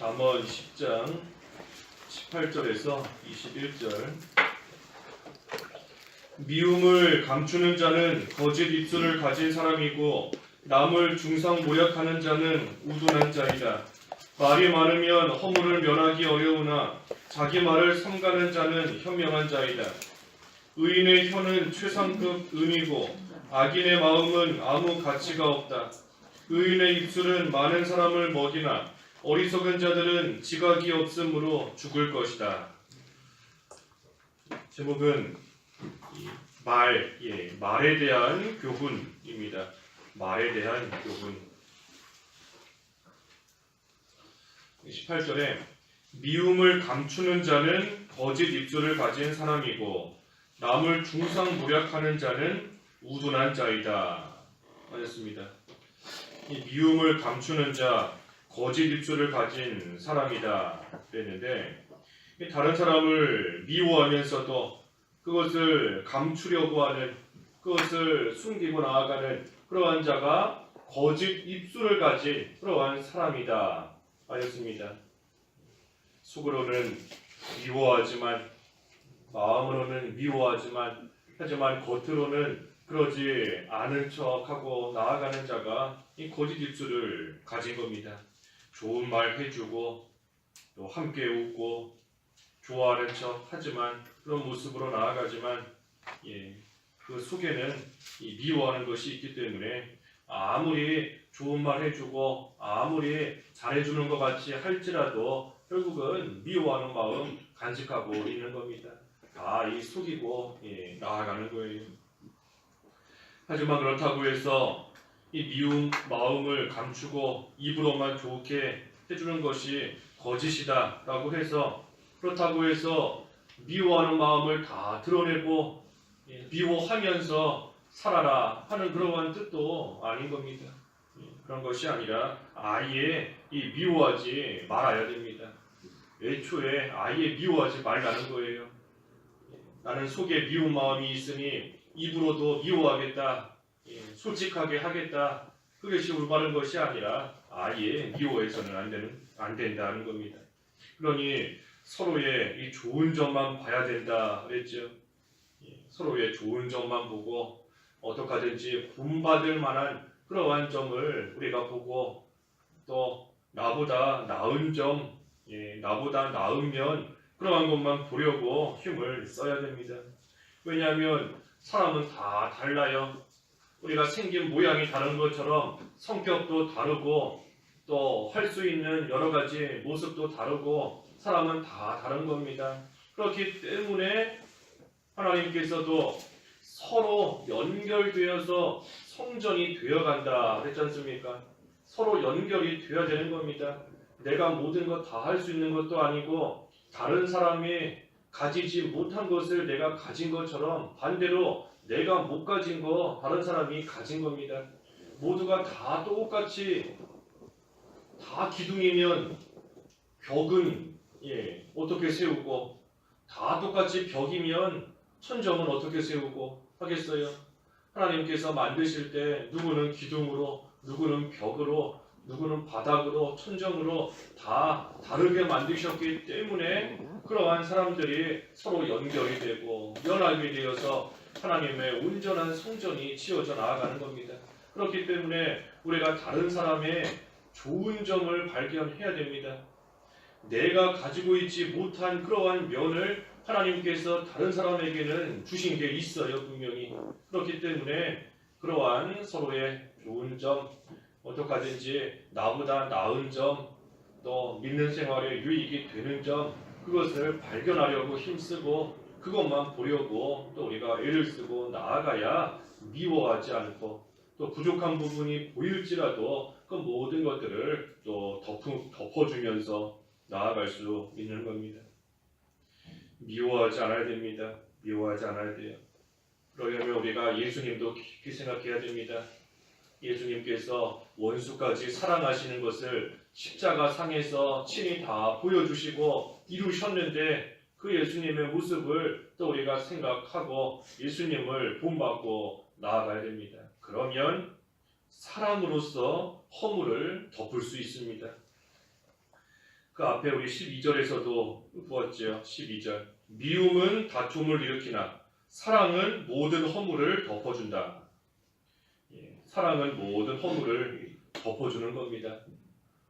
잠언 10장 18절에서 21절. 미움을 감추는 자는 거짓 입술을 가진 사람이고 남을 중상모략하는 자는 우둔한 자이다. 말이 많으면 허물을 면하기 어려우나 자기 말을 삼가는 자는 현명한 자이다. 의인의 혀는 최상급 은이고 악인의 마음은 아무 가치가 없다. 의인의 입술은 많은 사람을 먹이나 어리석은 자들은 지각이 없으므로 죽을 것이다. 제목은 말에 대한 교훈입니다. 말에 대한 교훈. 18절에 미움을 감추는 자는 거짓 입술을 가진 사람이고 남을 중상모략하는 자는 우둔한 자이다. 하였습니다. 이 미움을 감추는 자, 거짓 입술을 가진 사람이다 그랬는데, 다른 사람을 미워하면서도 그것을 감추려고 하는, 그것을 숨기고 나아가는 그러한 자가 거짓 입술을 가진 그러한 사람이다 하였습니다. 속으로는 미워하지만, 마음으로는 미워하지만, 하지만 겉으로는 그러지 않은 척하고 나아가는 자가 이 거짓 입술을 가진 겁니다. 좋은 말 해주고 또 함께 웃고 좋아하는 척 하지만 그런 모습으로 나아가지만 그 속에는 이 미워하는 것이 있기 때문에 아무리 좋은 말 해주고 아무리 잘해주는 것 같이 할지라도 결국은 미워하는 마음 간직하고 있는 겁니다. 다 이 속이고 나아가는 거예요. 하지만 그렇다고 해서 이 미운 마음을 감추고 입으로만 좋게 해주는 것이 거짓이다 라고 해서, 그렇다고 해서 미워하는 마음을 다 드러내고 미워하면서 살아라 하는 그러한 뜻도 아닌 겁니다. 그런 것이 아니라 아예 이 미워하지 말아야 됩니다. 애초에 아예 미워하지 말라는 거예요. 나는 속에 미운 마음이 있으니 입으로도 미워하겠다, 솔직하게 하겠다, 그것이 올바른 것이 아니라 아예 미워해서는 안 된다는 겁니다. 그러니 서로의 이 좋은 점만 봐야 된다 그랬죠. 서로의 좋은 점만 보고 어떻게 하든지 본받을 만한 그러한 점을 우리가 보고, 또 나보다 나은 점, 나보다 나으면 그러한 것만 보려고 힘을 써야 됩니다. 왜냐하면 사람은 다 달라요. 우리가 생긴 모양이 다른 것처럼 성격도 다르고 또 할 수 있는 여러 가지 모습도 다르고 사람은 다 다른 겁니다. 그렇기 때문에 하나님께서도 서로 연결되어서 성전이 되어간다 그랬지 않습니까? 서로 연결이 되어야 되는 겁니다. 내가 모든 것 다 할 수 있는 것도 아니고 다른 사람이 가지지 못한 것을 내가 가진 것처럼 반대로 내가 못 가진 거 다른 사람이 가진 겁니다. 모두가 다 똑같이 다 기둥이면 벽은 어떻게 세우고, 다 똑같이 벽이면 천정은 어떻게 세우고 하겠어요? 하나님께서 만드실 때 누구는 기둥으로, 누구는 벽으로, 누구는 바닥으로, 천정으로 다 다르게 만드셨기 때문에 그러한 사람들이 서로 연결이 되고 연합이 되어서 하나님의 온전한 성전이 지어져 나아가는 겁니다. 그렇기 때문에 우리가 다른 사람의 좋은 점을 발견해야 됩니다. 내가 가지고 있지 못한 그러한 면을 하나님께서 다른 사람에게는 주신 게 있어요, 분명히. 그렇기 때문에 그러한 서로의 좋은 점, 어떻게 하든지 나보다 나은 점, 또 믿는 생활에 유익이 되는 점, 그것을 발견하려고 힘쓰고 그것만 보려고 또 우리가 애를 쓰고 나아가야 미워하지 않고, 또 부족한 부분이 보일지라도 그 모든 것들을 또 덮어주면서 나아갈 수 있는 겁니다. 미워하지 않아야 됩니다. 미워하지 않아야 돼요. 그러려면 우리가 예수님도 깊이 생각해야 됩니다. 예수님께서 원수까지 사랑하시는 것을 십자가 상에서 친히 다 보여주시고 이루셨는데, 그 예수님의 모습을 또 우리가 생각하고 예수님을 본받고 나아가야 됩니다. 그러면 사랑으로서 허물을 덮을 수 있습니다. 그 앞에 우리 12절에서도 보았죠. 12절. 미움은 다툼을 일으키나 사랑은 모든 허물을 덮어준다. 사랑은 모든 허물을 덮어주는 겁니다.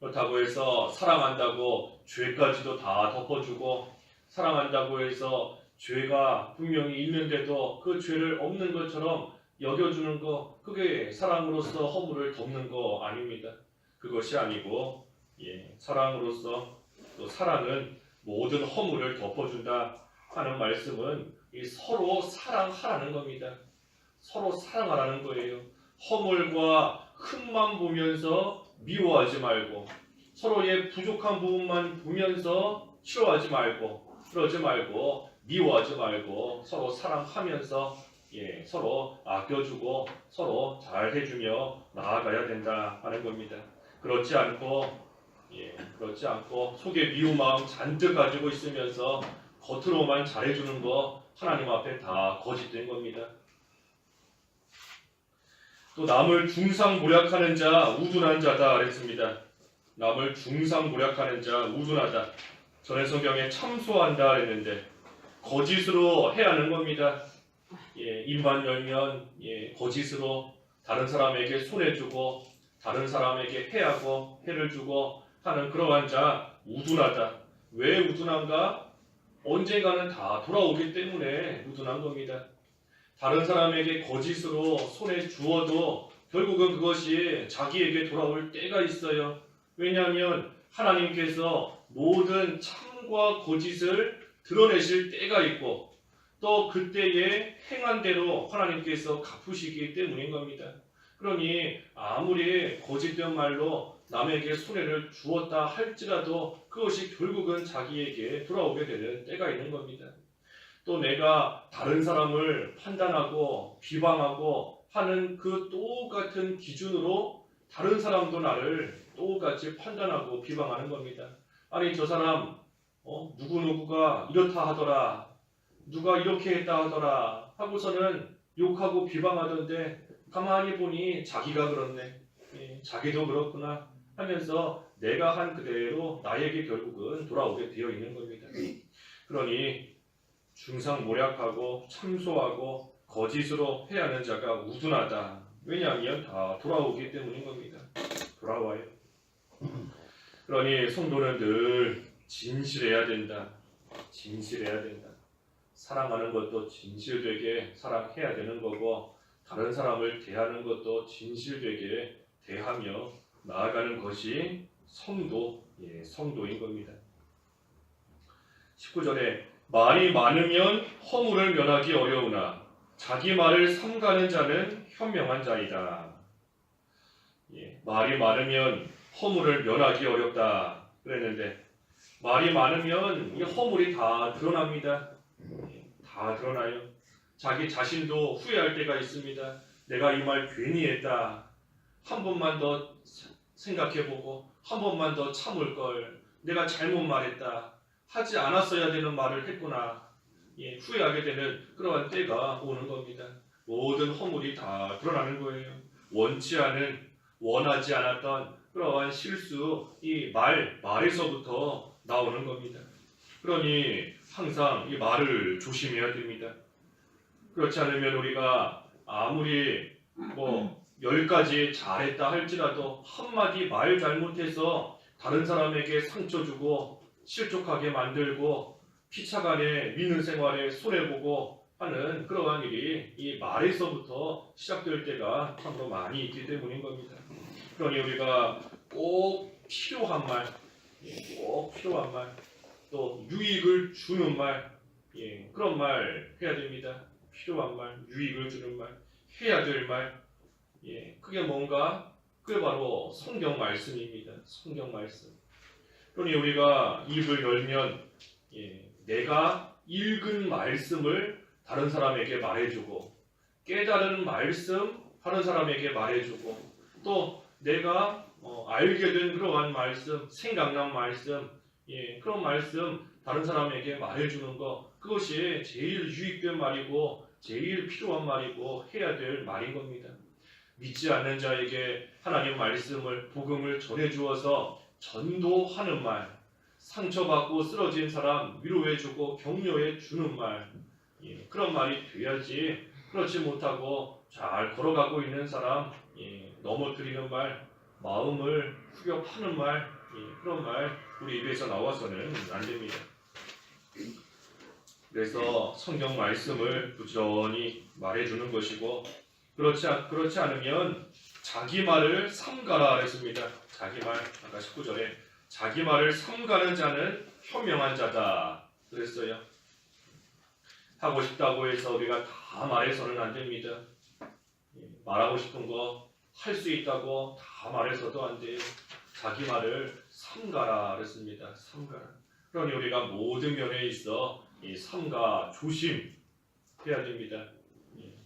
그렇다고 해서 사랑한다고 죄까지도 다 덮어주고, 사랑한다고 해서 죄가 분명히 있는데도 그 죄를 없는 것처럼 여겨주는 거, 그게 사랑으로서 허물을 덮는 거 아닙니다. 그것이 아니고, 사랑으로서 또 사랑은 모든 허물을 덮어준다 하는 말씀은 서로 사랑하라는 겁니다. 서로 사랑하라는 거예요. 허물과 흠만 보면서 미워하지 말고, 서로의 부족한 부분만 보면서 싫어하지 말고, 그러지 말고, 미워하지 말고, 서로 사랑하면서 서로 아껴주고 서로 잘해주며 나아가야 된다 하는 겁니다. 그렇지 않고 속에 미운 마음 잔뜩 가지고 있으면서 겉으로만 잘해주는 거 하나님 앞에 다 거짓된 겁니다. 또 남을 중상모략하는 자 우둔한 자다 그랬습니다. 남을 중상모략하는 자 우둔하다. 전에 성경에 참소한다 그랬는데 거짓으로 해하는 겁니다. 입만 열면 거짓으로 다른 사람에게 손해주고 다른 사람에게 해하고 해를 주고 하는 그러한 자 우둔하다. 왜 우둔한가? 언젠가는 다 돌아오기 때문에 우둔한 겁니다. 다른 사람에게 거짓으로 손해 주어도 결국은 그것이 자기에게 돌아올 때가 있어요. 왜냐하면 하나님께서 모든 참과 거짓을 드러내실 때가 있고 또 그때에 행한 대로 하나님께서 갚으시기 때문인 겁니다. 그러니 아무리 거짓된 말로 남에게 손해를 주었다 할지라도 그것이 결국은 자기에게 돌아오게 되는 때가 있는 겁니다. 또 내가 다른 사람을 판단하고 비방하고 하는 그 똑같은 기준으로 다른 사람도 나를 똑같이 판단하고 비방하는 겁니다. 아니 저 사람 누구누구가 이렇다 하더라, 누가 이렇게 했다 하더라 하고서는 욕하고 비방하던데 가만히 보니 자기가 그렇네, 자기도 그렇구나 하면서 내가 한 그대로 나에게 결국은 돌아오게 되어 있는 겁니다. 그러니 중상모략하고 참소하고 거짓으로 해하는 자가 우둔하다. 왜냐하면 다 돌아오기 때문인 겁니다. 돌아와요. 그러니 성도는 늘 진실해야 된다. 진실해야 된다. 사랑하는 것도 진실되게 사랑해야 되는 거고 다른 사람을 대하는 것도 진실되게 대하며 나아가는 것이 성도인 겁니다. 19절에 말이 많으면 허물을 면하기 어려우나 자기 말을 삼가는 자는 현명한 자이다. 말이 많으면 허물을 면하기 어렵다 그랬는데 말이 많으면 이 허물이 다 드러납니다. 다 드러나요. 자기 자신도 후회할 때가 있습니다. 내가 이 말 괜히 했다. 한 번만 더 생각해보고 한 번만 더 참을 걸. 내가 잘못 말했다. 하지 않았어야 되는 말을 했구나. 후회하게 되는 그러한 때가 오는 겁니다. 모든 허물이 다 드러나는 거예요. 원하지 않았던 그러한 실수, 이 말에서부터 나오는 겁니다. 그러니 항상 이 말을 조심해야 됩니다. 그렇지 않으면 우리가 아무리 10가지 잘했다 할지라도 한마디 말 잘못해서 다른 사람에게 상처 주고 실족하게 만들고 피차간에 믿는 생활에 손해보고 하는 그러한 일이 이 말에서부터 시작될 때가 참으로 많이 있기 때문인 겁니다. 그러니 우리가 꼭 필요한 말, 또 유익을 주는 말, 그런 말 해야 됩니다. 필요한 말, 유익을 주는 말, 해야 될 말, 그게 뭔가? 그게 바로 성경 말씀입니다. 성경 말씀. 그러니 우리가 입을 열면 내가 읽은 말씀을 다른 사람에게 말해주고 깨달은 말씀 다른 사람에게 말해주고 또 내가 알게 된 그러한 말씀, 생각난 말씀, 그런 말씀 다른 사람에게 말해주는 거, 그것이 제일 유익된 말이고 제일 필요한 말이고 해야 될 말인 겁니다. 믿지 않는 자에게 하나님 말씀을 복음을 전해주어서 전도하는 말, 상처받고 쓰러진 사람 위로해주고 격려해주는 말, 그런 말이 돼야지. 그렇지 못하고 잘 걸어가고 있는 사람 넘어뜨리는 말, 마음을 후벼파는 말, 그런 말 우리 입에서 나와서는 안 됩니다. 그래서 성경 말씀을 부지런히 말해주는 것이고, 그렇지 않으면 자기 말을 삼가라 그랬습니다. 자기 말, 아까 19절에 자기 말을 삼가는 자는 현명한 자다 그랬어요. 하고 싶다고 해서 우리가 다 말해서는 안 됩니다. 말하고 싶은 거 할 수 있다고 다 말해서도 안 돼요. 자기 말을 삼가라 그랬습니다. 삼가라. 그러니 우리가 모든 면에 있어 이 삼가 조심해야 됩니다.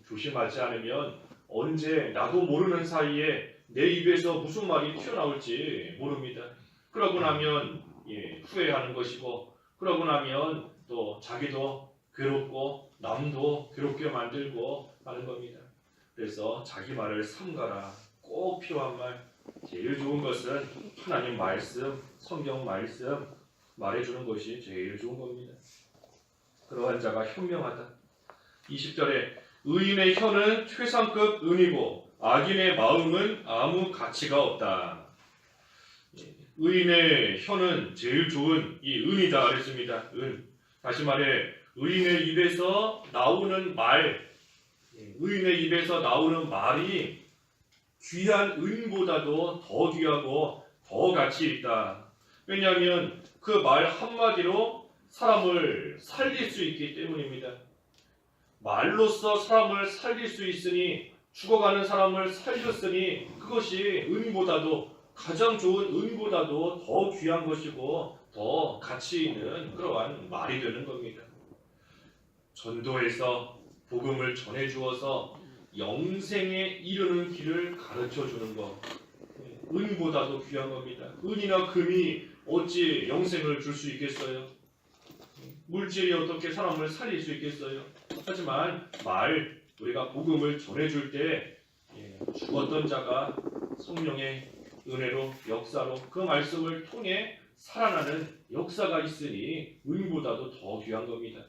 조심하지 않으면 언제 나도 모르는 사이에 내 입에서 무슨 말이 튀어나올지 모릅니다. 그러고 나면 후회하는 것이고, 그러고 나면 또 자기도 괴롭고 남도 괴롭게 만들고 하는 겁니다. 그래서 자기 말을 삼가라. 꼭 필요한 말, 제일 좋은 것은 하나님 말씀, 성경 말씀 말해주는 것이 제일 좋은 겁니다. 그러한 자가 현명하다. 20절에 의인의 혀는 최상급 은이고 악인의 마음은 아무 가치가 없다. 의인의 혀는 제일 좋은 이 은이다 그랬습니다. 은. 다시 말해 의인의 입에서 나오는 말, 의인의 입에서 나오는 말이 귀한 은보다도 더 귀하고 더 가치 있다. 왜냐하면 그 말 한마디로 사람을 살릴 수 있기 때문입니다. 말로써 사람을 살릴 수 있으니, 죽어가는 사람을 살렸으니 그것이 은보다도, 가장 좋은 은보다도 더 귀한 것이고 더 가치 있는 그러한 말이 되는 겁니다. 전도해서 복음을 전해주어서 영생에 이르는 길을 가르쳐주는 것, 은보다도 귀한 겁니다. 은이나 금이 어찌 영생을 줄 수 있겠어요? 물질이 어떻게 사람을 살릴 수 있겠어요? 하지만 우리가 복음을 전해줄 때 죽었던 자가 성령의 은혜로, 역사로 그 말씀을 통해 살아나는 역사가 있으니 은보다도 더 귀한 겁니다.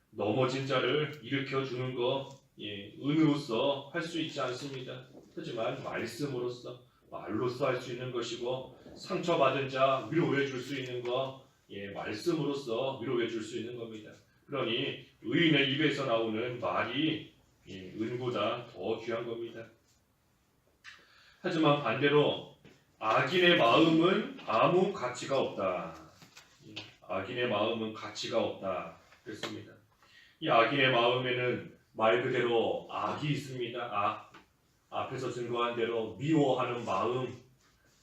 넘어진 자를 일으켜주는 거 은으로서 할 수 있지 않습니다. 하지만 말씀으로서, 말로써 할 수 있는 것이고, 상처받은 자 위로해 줄 수 있는 거 말씀으로써 위로해 줄 수 있는 겁니다. 그러니 의인의 입에서 나오는 말이 은보다 더 귀한 겁니다. 하지만 반대로 악인의 마음은 아무 가치가 없다. 악인의 마음은 가치가 없다 그랬습니다. 이 악인의 마음에는 말 그대로 악이 있습니다. 앞에서 증거한 대로 미워하는 마음,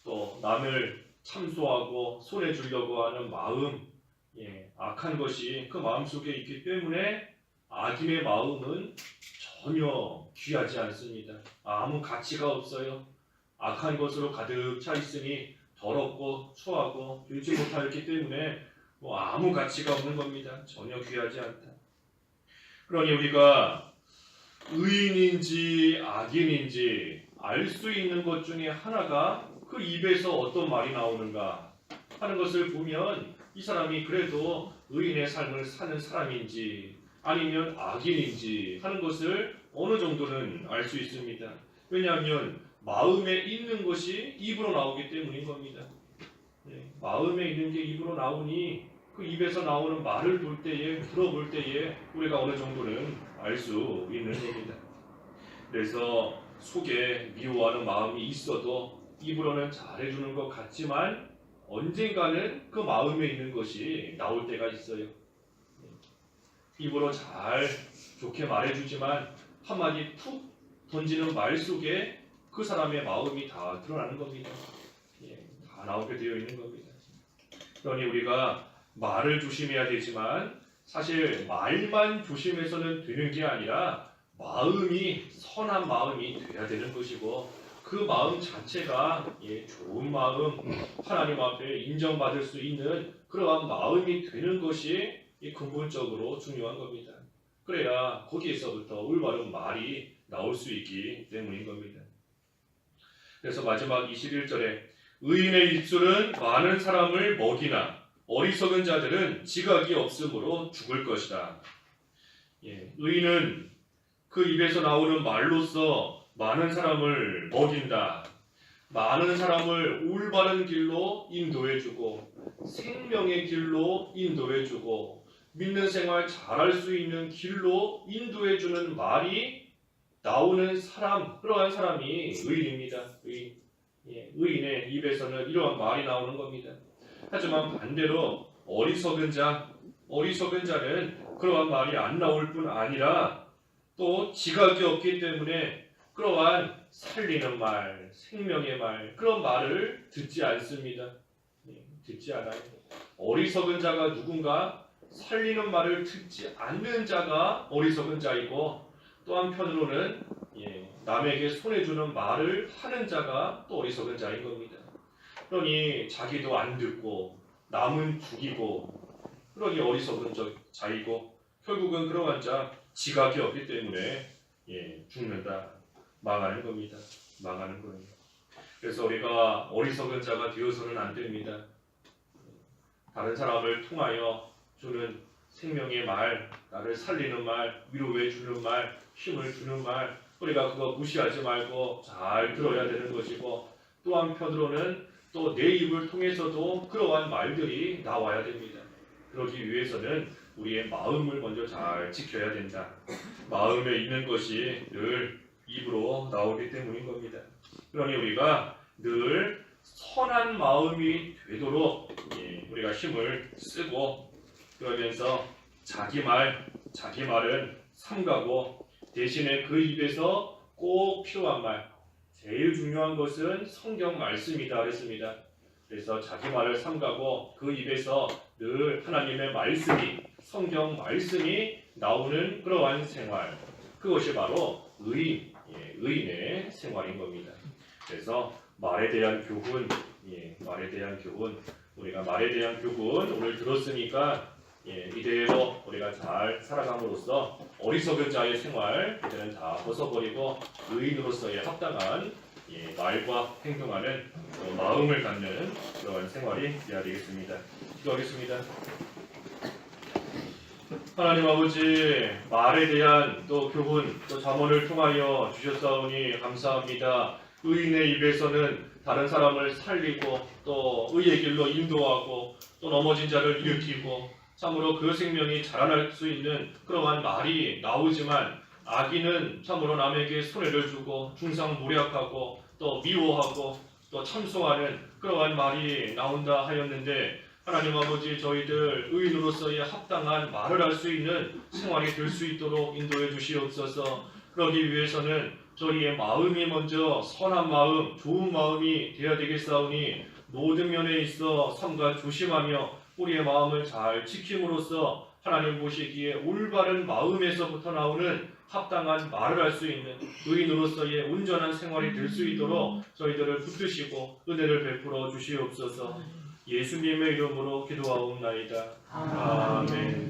또 남을 참소하고 손해주려고 하는 마음, 악한 것이 그 마음속에 있기 때문에 악인의 마음은 전혀 귀하지 않습니다. 아무 가치가 없어요. 악한 것으로 가득 차 있으니 더럽고 추하고 되지 못하였기 때문에 아무 가치가 없는 겁니다. 전혀 귀하지 않다. 그러니 우리가 의인인지 악인인지 알 수 있는 것 중에 하나가 그 입에서 어떤 말이 나오는가 하는 것을 보면 이 사람이 그래도 의인의 삶을 사는 사람인지 아니면 악인인지 하는 것을 어느 정도는 알 수 있습니다. 왜냐하면 마음에 있는 것이 입으로 나오기 때문인 겁니다. 마음에 있는 게 입으로 나오니 그 입에서 나오는 말을 볼 때에, 들어볼 때에 우리가 어느 정도는 알 수 있는 겁니다. 그래서 속에 미워하는 마음이 있어도 입으로는 잘해주는 것 같지만 언젠가는 그 마음에 있는 것이 나올 때가 있어요. 입으로 잘 좋게 말해주지만 한마디 툭 던지는 말 속에 그 사람의 마음이 다 드러나는 겁니다. 다 나오게 되어 있는 겁니다. 그러니 우리가 말을 조심해야 되지만 사실 말만 조심해서는 되는 게 아니라 마음이 선한 마음이 돼야 되는 것이고 그 마음 자체가 좋은 마음, 하나님 앞에 인정받을 수 있는 그러한 마음이 되는 것이 근본적으로 중요한 겁니다. 그래야 거기에서부터 올바른 말이 나올 수 있기 때문인 겁니다. 그래서 마지막 21절에 의인의 입술은 많은 사람을 먹이나 어리석은 자들은 지각이 없으므로 죽을 것이다. 의인은 그 입에서 나오는 말로써 많은 사람을 먹인다. 많은 사람을 올바른 길로 인도해주고 생명의 길로 인도해주고 믿는 생활 잘할 수 있는 길로 인도해주는 말이 나오는 사람, 그러한 사람이 의인입니다. 의인의 입에서는 이러한 말이 나오는 겁니다. 하지만 반대로 어리석은 자는 그러한 말이 안 나올 뿐 아니라 또 지각이 없기 때문에 그러한 살리는 말, 생명의 말, 그런 말을 듣지 않습니다. 듣지 않아요. 어리석은 자가 누군가? 살리는 말을 듣지 않는 자가 어리석은 자이고, 또 한편으로는 남에게 손해주는 말을 하는 자가 또 어리석은 자인 겁니다. 그러니 자기도 안 듣고 남은 죽이고, 그러니 어리석은 자이고, 결국은 그러한 자 지각이 없기 때문에 죽는다. 망하는 겁니다. 망하는 거예요. 그래서 우리가 어리석은 자가 되어서는 안 됩니다. 다른 사람을 통하여 주는 생명의 말, 나를 살리는 말, 위로해 주는 말, 힘을 주는 말, 우리가 그거 무시하지 말고 잘 들어야 되는 것이고, 또 한편으로는 또 내 입을 통해서도 그러한 말들이 나와야 됩니다. 그러기 위해서는 우리의 마음을 먼저 잘 지켜야 된다. 마음에 있는 것이 늘 입으로 나오기 때문인 겁니다. 그러니 우리가 늘 선한 마음이 되도록 우리가 힘을 쓰고, 그러면서 자기 말은 삼가고, 대신에 그 입에서 꼭 필요한 말, 제일 중요한 것은 성경 말씀이다 그랬습니다. 그래서 자기 말을 삼가고 그 입에서 늘 하나님의 말씀이, 성경 말씀이 나오는 그러한 생활, 그것이 바로 의인의 생활인 겁니다. 그래서 말에 대한 교훈, 우리가 말에 대한 교훈 오늘 들었으니까 이대로 우리가 잘 살아감으로써 어리석은 자의 생활 이제는 다 벗어버리고 의인으로서의 합당한 말과 행동하는 마음을 갖는 그런 생활이 되어야 되겠습니다. 기도하겠습니다. 하나님 아버지, 말에 대한 또 교훈, 또 잠언을 통하여 주셨사오니 감사합니다. 의인의 입에서는 다른 사람을 살리고 또 의의 길로 인도하고 또 넘어진 자를 일으키고 참으로 그 생명이 자라날 수 있는 그러한 말이 나오지만, 악인은 참으로 남에게 손해를 주고 중상모략하고 또 미워하고 또 참소하는 그러한 말이 나온다 하였는데, 하나님 아버지, 저희들 의인으로서의 합당한 말을 할 수 있는 생활이 될 수 있도록 인도해 주시옵소서. 그러기 위해서는 저희의 마음이 먼저 선한 마음, 좋은 마음이 되어야 되겠사오니 모든 면에 있어 삼가 조심하며 우리의 마음을 잘 지킴으로써 하나님 보시기에 올바른 마음에서부터 나오는 합당한 말을 할 수 있는 의인으로서의 온전한 생활이 될 수 있도록 저희들을 붙드시고 은혜를 베풀어 주시옵소서. 예수님의 이름으로 기도하옵나이다. 아멘.